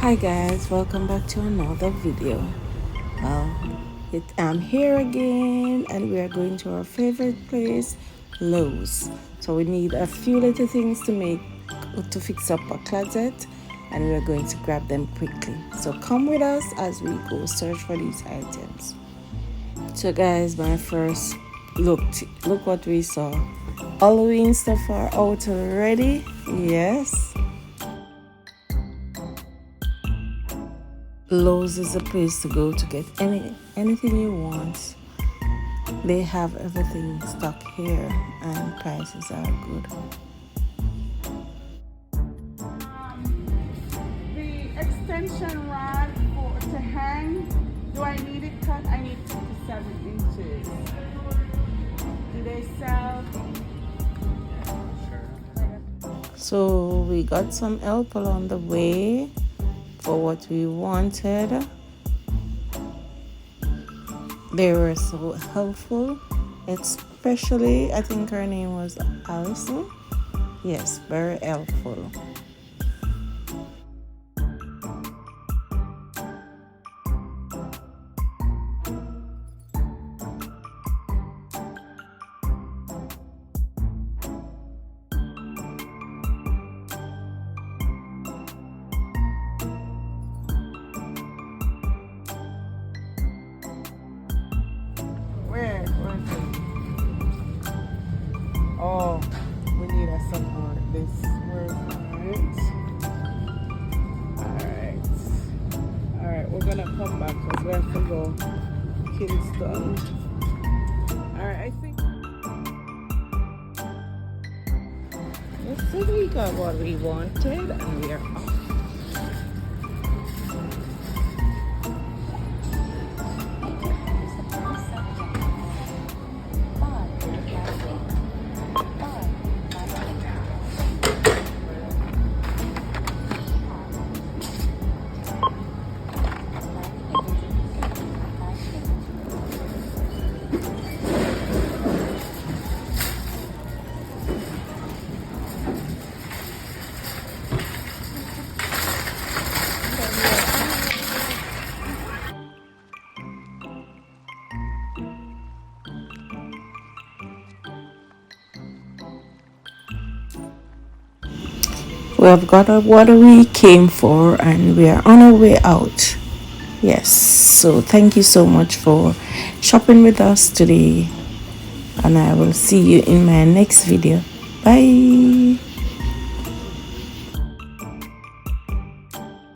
Hi guys, welcome back to another video. Well, I'm here again and we are going to our favorite place, Lowe's. So we need a few little things to fix up our closet, and we are going to grab them quickly. So come with us as we go search for these items. So guys, my first look what we saw. Halloween stuff are out already. Yes. Lowe's is a place to go to get anything you want. They have everything stocked here and prices are good. The extension rod to hang, do I need it cut? I need 57 inches. Do they sell? So we got some help along the way for what we wanted. They were so helpful, especially I think her name was Allison. Yes, very helpful. Where is it? Oh, we need a support. This, where's Alright. Alright, we're gonna come back because we have to go Kingston. Alright, I think So we got what we wanted and we are off. We have got what we came for and we are on our way out. Yes, so thank you so much for shopping with us today, and I will see you in my next video. Bye.